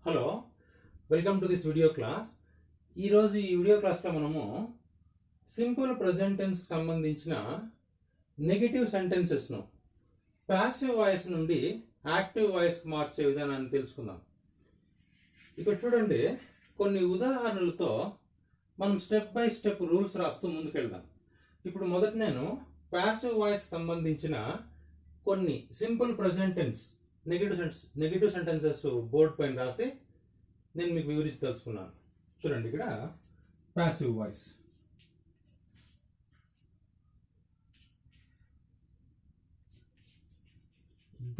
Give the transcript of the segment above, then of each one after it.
Hello, welcome to this video class. ఈరోజు ఈ video క్లాస్లో మనము సింపుల్ ప్రెజెంట్ టెన్స్కి సంబంధించిన నెగటివ్ సెంటెన్సెస్ను ప్యాసివ్ వాయిస్ నుండి యాక్టివ్ వాయిస్కి మార్చే విధానాన్ని తెలుసుకుందాం. ఇక్కడ చూడండి, కొన్ని ఉదాహరణలతో మనం స్టెప్ బై స్టెప్ రూల్స్ రాస్తూ ముందుకెళ్దాం. ఇప్పుడు మొదట నేను ప్యాసివ్ వాయిస్ సంబంధించిన కొన్ని simple present tense negative sentences board పైన రాసి నేను మీకు వివరించి తెలుసుకున్నాను. చూడండి, ఇక్కడ passive voice.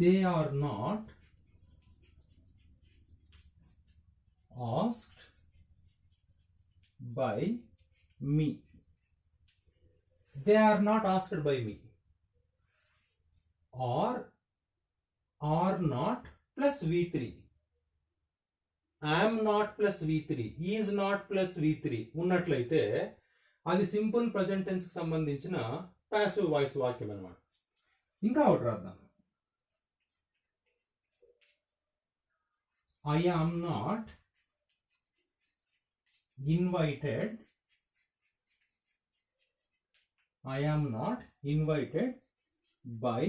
They are not asked by me. They are not asked by me. Are not plus V3, am not plus V3, is not plus V3 ఉన్నట్లయితే అది సింపుల్ ప్రెజెంట్ టెన్స్ కి సంబంధించిన ప్యాసివ్ వాయిస్ వాక్యం అన్నమాట. ఇంకా ఒకటి రాద్దాం. I am not invited. I am not invited by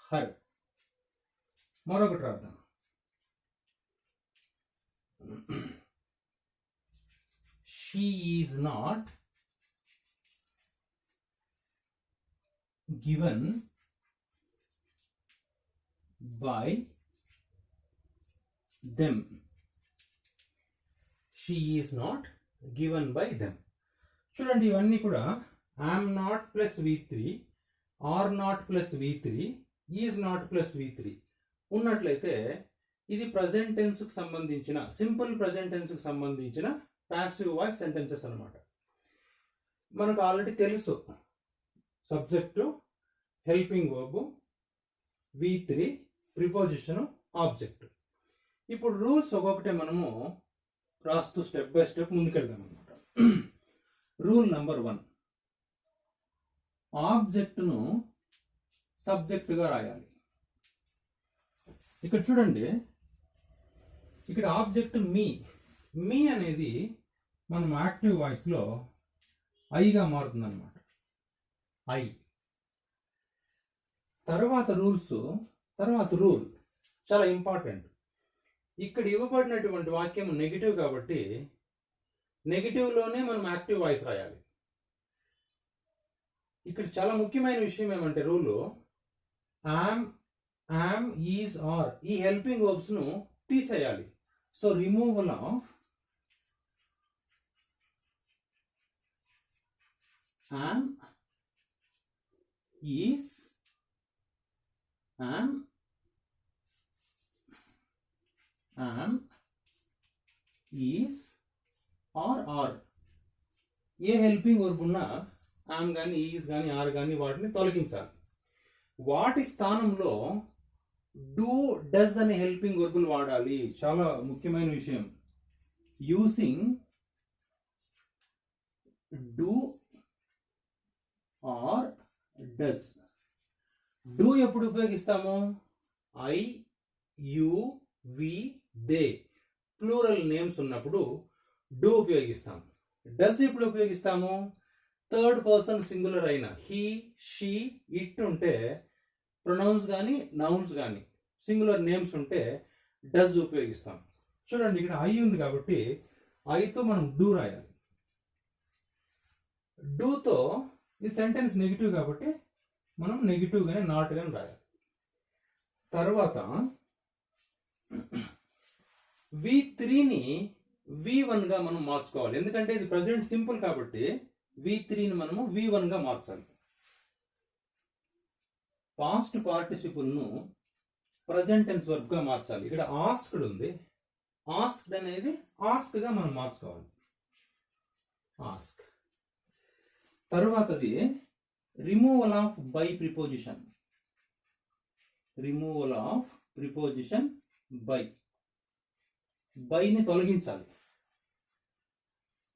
her. మరొకటి రాద్దాం. She is not given by them. She is not given by them. చూడండి, ఇవన్నీ కూడా am not plus V3, are not plus V3, is not plus V3 ఉన్నట్లయితే ఇది present tense కు సంబంధించిన simple present tense కు సంబంధించిన ప్యాసివ్ వాయిస్ సెంటెన్సెస్ అన్నమాట. మనకు ఆల్రెడీ తెలుసు, subject, helping verb, V3, preposition, object. ఇప్పుడు రూల్స్ ఒక్కొక్కటే మనము రాస్తూ స్టెప్ బై స్టెప్ ముందుకెళ్దాం అనమాట. రూల్ నెంబర్ 1, ఆబ్జెక్ట్ను సబ్జెక్టుగా రాయాలి. ఇక్కడ చూడండి, ఇక్కడ ఆబ్జెక్ట్ మీ అనేది మనం యాక్టివ్ వాయిస్లో ఐగా మారుతుంది అనమాట. ఐ. తర్వాత రూల్ చాలా ఇంపార్టెంట్. ఇక్కడ ఇవ్వబడినటువంటి వాక్యం నెగిటివ్ కాబట్టి నెగిటివ్లోనే మనం యాక్టివ్ వాయిస్ రాయాలి. ఇక్కడ చాలా ముఖ్యమైన విషయం ఏమంటే రూలు am, is, are ఈ హెల్పింగ్ వర్బ్స్ ను తీసేయాలి. So removal of am, is, am, is, are ఏ హెల్పింగ్ వర్బ్ ఉన్నా am కానీ ఈజ్ కానీ ఆర్ కానీ వాటిని తొలగించాలి. వాటి స్థానంలో డూ, డస్ అనే హెల్పింగ్ వర్బులు వాడాలి. చాలా ముఖ్యమైన విషయం. Using do or does. Do ఎప్పుడు ఉపయోగిస్తాము? I, you, we, they plural names ఉన్నప్పుడు డూ ఉపయోగిస్తాము. డస్ ఎప్పుడు ఉపయోగిస్తాము? థర్డ్ పర్సన్ సింగులర్ అయిన హీ, షీ, ఇట్ ఉంటే, ప్రొనౌన్స్ కానీ నౌన్స్ కానీ సింగులర్ నేమ్స్ ఉంటే డస్ ఉపయోగిస్తాం. చూడండి, ఇక్కడ ఐ ఉంది కాబట్టి ఐతో మనం డూ రాయాలి. డూతో ఈ సెంటెన్స్ నెగిటివ్ కాబట్టి మనం నెగిటివ్ గానే నాట్ గానే రాయాలి. తర్వాత V3ని V1 గా మనం మార్చుకోవాలి. ఎందుకంటే ఇది ప్రజెంట్ సింపుల్ కాబట్టి V3ని మనము V1 గా మార్చాలి. పాస్ట్ పార్టిసిపుల్ ను ప్రజెంట్ టెన్స్ వర్బ్ గా మార్చాలి. ఇక్కడ ఆస్క్డ్ ఉంది, ఆస్క్డ్ అనేది ఆస్క్ గా మనం మార్చుకోవాలి. ఆస్క్. తరువాతది removal of by preposition. Removal of preposition బైని తొలగించాలి.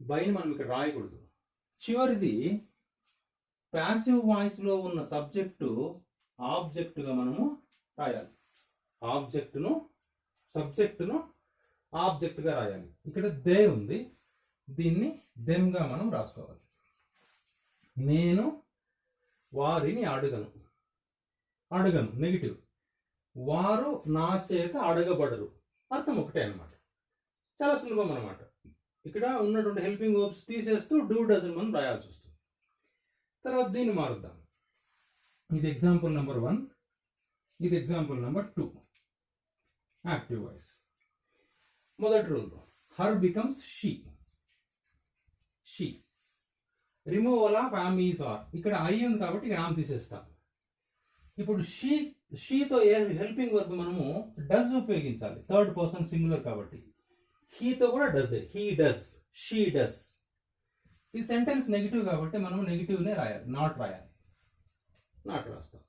బైని మనం ఇక్కడ రాయకూడదు. చివరిది ప్యాసివ్ వాయిస్ లో ఉన్న సబ్జెక్టు ఆబ్జెక్టుగా మనము రాయాలి. ఆబ్జెక్టును సబ్జెక్టును ఆబ్జెక్ట్గా రాయాలి. ఇక్కడ దే ఉంది, దీన్ని దెమ్గా మనం రాసుకోవాలి. నేను వారిని అడగను నెగిటివ్. వారు నా చేత అడగబడరు, అర్థం ఒకటే అనమాట. చాలా సులభం అనమాట. ఇక్కడ ఉన్నటువంటి హెల్పింగ్ వర్బ్స్ తీసేస్తూ డూ డజన్ మనం రాయాల్సి వస్తుంది. తర్వాత దీన్ని మారుద్దాం. ఇది ఎగ్జాంపుల్ నెంబర్ 1, ఇది ఎగ్జాంపుల్ నెంబర్ 2. Active voice. మొదటి rule, her becomes she. Removal of am is are. ఇక్కడ ఐ ఉంది కాబట్టి ఇక్కడ ఆమ్ తీసేస్తాం. ఇప్పుడు షీతో ఏ హెల్పింగ్ వర్బ్ మనము డస్ ఉపయోగించాలి, థర్డ్ పర్సన్ సింగులర్ కాబట్టి. హీతో కూడా does, he does, she does. ఈ సెంటెన్స్ నెగిటివ్ కాబట్టి మనం నెగిటివ్నే రాయాలి, నాట్ రాస్తాం.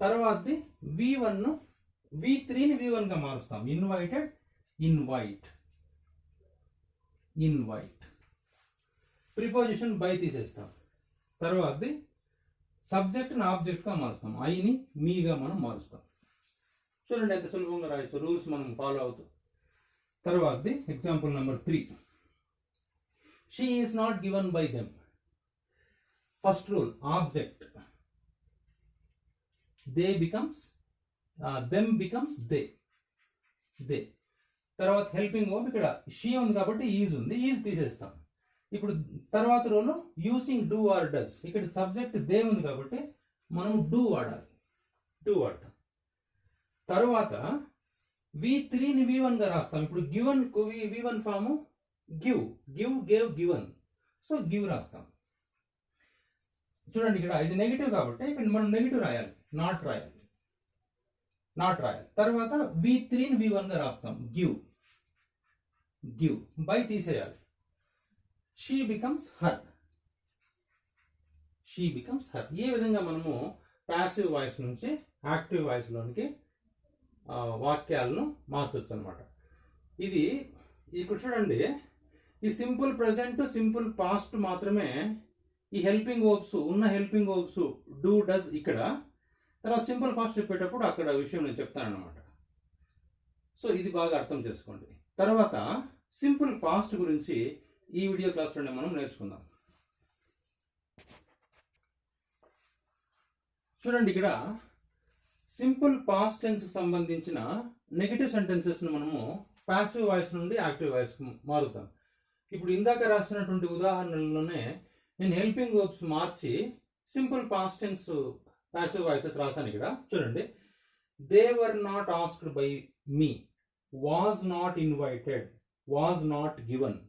తర్వాతది V1 V3ని V1 గా మారుస్తాం. ఇన్వైట్. ప్రిపోజిషన్ బై తీసేస్తాం. తర్వాతది సబ్జెక్ట్ని ఆబ్జెక్ట్గా మారుస్తాం. ఐని మీగా మనం మారుస్తాం. చూడండి ఎంత సులభంగా రాయొచ్చు, రూల్స్ మనం ఫాలో అవుతాం. తర్వాతది example number 3, she is not given by them. First rule, object they becomes them becomes they. తర్వాత హెల్పింగ్ వర్బ్ ఇక్కడ షీ ఉంది కాబట్టి ఈజ్ ఉంది, ఈజ్ తీసేస్తాం. ఇప్పుడు తర్వాత రోలో యూసింగ్ డూ ఆర్ డస్. ఇక్కడ సబ్జెక్ట్ దే ఉంది కాబట్టి మనం డూ వాడతాం. తర్వాత V3ని V1 గా రాస్తాం. ఇప్పుడు given V1 form gave given, so give రాస్తాం. చూడండి ఇక్కడ ఇది నెగిటివ్ కాబట్టి ఇక్కడ మనం నెగిటివ్ రాయాలి, నాట్ రాయాలి. తర్వాత V3ని V1 గా రాస్తాం. గివ్ బై తీసేయాలి. She becomes her. ఈ విధంగా మనము ప్యాసివ్ వాయిస్ నుంచి యాక్టివ్ వాయిస్ లోనికి వాక్యాలను మార్చొచ్చు అనమాట. ఇది ఇక్కడ చూడండి, ఈ సింపుల్ ప్రెజెంట్, సింపుల్ పాస్ట్ మాత్రమే ఈ హెల్పింగ్ వర్బ్స్ డూ డస్ ఇక్కడ. తర్వాత సింపుల్ పాస్ట్ చెప్పేటప్పుడు అక్కడ విషయం నేను చెప్తాను అనమాట. సో ఇది బాగా అర్థం చేసుకోండి. తర్వాత సింపుల్ పాస్ట్ గురించి ఈ వీడియో క్లాస్లోనే మనం నేర్చుకుందాం. చూడండి ఇక్కడ సింపుల్ పాస్ట్ టెన్స్ సంబంధించిన నెగిటివ్ సెంటెన్సెస్ మనము పాసివ్ వాయిస్ నుండి యాక్టివ్ వాయిస్ మారుతాం. ఇప్పుడు ఇందాక రాసినటువంటి ఉదాహరణలోనే నేను హెల్పింగ్ వర్బ్స్ మార్చి simple past tense passive voices రాశాను. ఇక్కడ చూడండి, they were not asked by me, was not invited, was not given.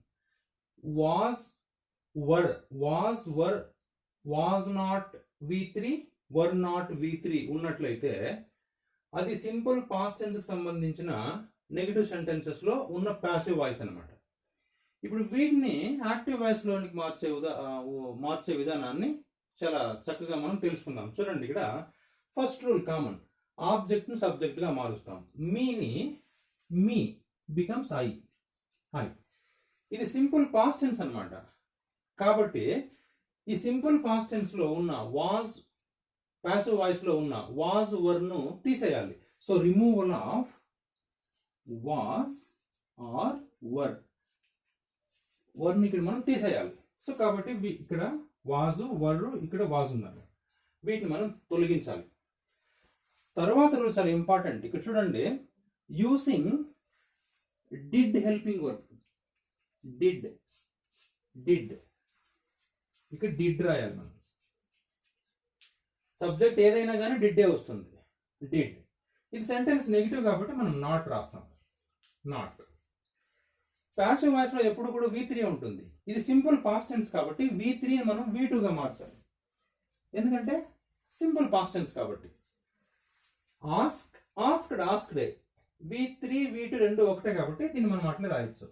was not V3, were not V3 ఉన్నట్లయితే అది సింపుల్ పాస్ట్ టెన్స్ కి సంబంధించిన నెగటివ్ సెంటెన్సెస్ లో ఉన్న పాసివ్ వాయిస్ అన్నమాట. ఇప్పుడు వీటిని యాక్టివ్ వాయిస్ లోనికి మార్చే విధానాన్ని చాలా చక్కగా మనం తెలుసుకుందాం. చూడండి ఇక్కడ ఫస్ట్ రూల్ కామన్, ఆబ్జెక్ట్ ను సబ్జెక్ట్ గా మారుస్తాం. మీ బికమ్స్ ఐ. ఇది సింపుల్ పాస్ట్ టెన్స్ అన్నమాట. కాబట్టి ఈ సింపుల్ పాస్ట్ టెన్స్ లో ఉన్న వాజ్, పాసివ్ వాయిస్ లో ఉన్న వాజ్ వర్ ను తీసేయాలి. So removal of was or were ని ఇక్కడ మనం తీసేయాలి. సో కాబట్టి ఇక్కడ వాజు వర్, ఇక్కడ వాజ్ ఉన్నారు, వీటిని మనం తొలగించాలి. తర్వాత రూల్ చాలా ఇంపార్టెంట్. ఇక్కడ చూడండి, using did helping verb. Did ఇక్కడ డిడ్ రాయాలి మనం. సబ్జెక్ట్ ఏదైనా కానీ డిడ్డే వస్తుంది, డిడ్. ఇది సెంటెన్స్ నెగిటివ్ కాబట్టి మనం నాట్ రాస్తాం. నాట్. పాసివ్ వాయిస్ లో ఎప్పుడు కూడా V3 ఉంటుంది. ఇది సింపుల్ పాస్ట్ టెన్స్ కాబట్టి V3ని మనం V2 గా మార్చాలి. ఎందుకంటే సింపుల్ పాస్ట్ టెన్స్ కాబట్టి. ఆస్క్డే V3 V2 రెండు ఒకటే కాబట్టి దీన్ని మనం అట్లే రాయొచ్చు.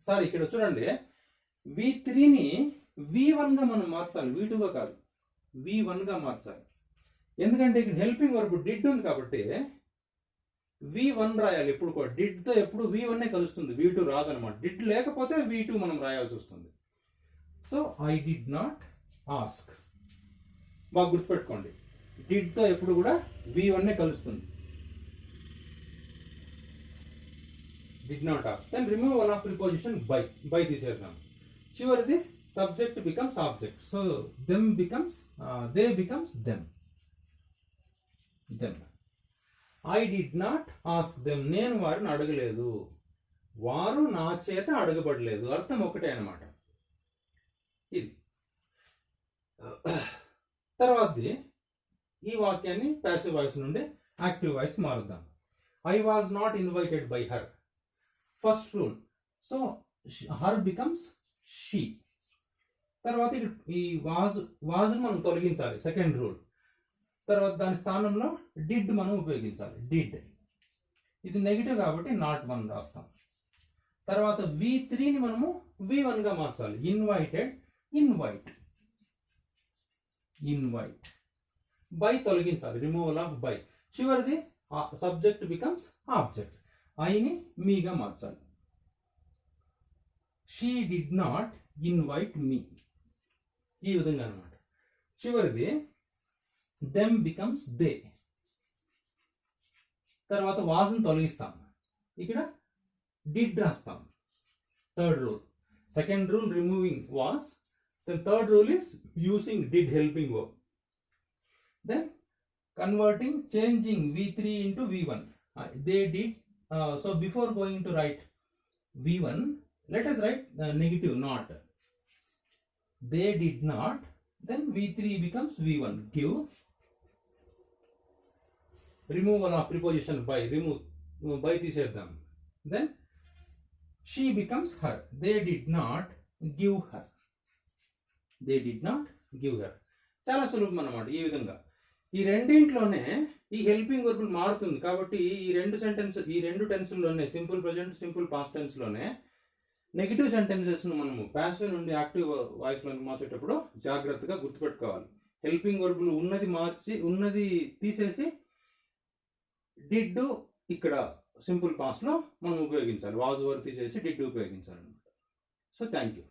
సారీ, ఇక్కడ చూడండి, V3ని V1 గా మనం మార్చాలి, V2 గా కాదు, V1 గా మార్చాలి. ఎందుకంటే ఇక్కడ హెల్పింగ్ వర్బ్ డిడ్ ఉంది కాబట్టి V1 రాయాలి. ఎప్పుడు కూడా డిడ్ తో ఎప్పుడు V1 కలుస్తుంది, V2 రాదనమాట. డిడ్ లేకపోతే V2 మనం రాయాల్సి వస్తుంది. So I did not ask. బాగా గుర్తుపెట్టుకోండి, డిడ్ తో ఎప్పుడు కూడా V1 కలుస్తుంది. did not ask. Then removal of preposition by తీసేద్దాం. చివరిది subject becomes object. So them becomes they becomes them. I did not ask them. నేను వారిని అడగలేదు, వారు నా చేత అడగబడలేదు. అర్థం ఒకటే అన్నమాట. ఇది తర్వాతది ఈ వాక్యాన్ని ప్యాసివ్ వాయిస్ నుండి యాక్టివ్ వాయిస్ మారుద్దాం. I was not invited by her. First rule. So her becomes she. తర్వాత ఈ వాజ్ మనం తొలగించాలి. Second rule. తర్వాత దాని స్థానంలో డిడ్ మనం ఉపయోగించాలి. డిడ్ ఇది నెగిటివ్ కాబట్టి నాట్ వన్ రాస్తాం. తర్వాత V3ని మనము V1 గా మార్చాలి. Invited invite. బై తొలగించాలి. Removal of by. చివరిది సబ్జెక్ట్ బికమ్స్ ఆబ్జెక్ట్. ఐని మీగా మార్చాలి. షీ డిడ్ నాట్ ఇన్వైట్ మీ. ఈ విధంగా అనమాట. చివరిది దెమ్ బికమ్స్ దే. తర్వాత వాజ్ని తొలగిస్తాం. ఇక్కడ డిడ్ రాస్తాం. Third rule. Second rule removing was. Then third rule is using did helping verb. Then converting, changing V3 into V1. They did. So before going to write V1, let us write negative not. They did not. Then V3 becomes V1. Give. Removal of preposition by. Remove by తీసేద్దాం. Then she becomes her. They did not give her. చాలా సులభం అన్నమాట. ఈ విధంగా ఈ రెండింటిలోనే ఈ helping వర్బులు మారుతుంది కాబట్టి ఈ రెండు టెన్స్లోనే సింపుల్ ప్రెజెంట్, సింపుల్ పాస్ట్ టెన్స్లోనే నెగిటివ్ సెంటెన్సెస్ను మనము ప్యాసివ్ నుండి యాక్టివ్ వాయిస్లోకి మార్చేటప్పుడు జాగ్రత్తగా గుర్తుపెట్టుకోవాలి. హెల్పింగ్ వర్బులు ఉన్నది తీసేసి డిడ్ ఇక్కడ సింపుల్ పాస్ట్లో మనం ఉపయోగించాలి. వాజ్ వర్బ్ తీసేసి డిడ్ ఉపయోగించాలి. So thank you.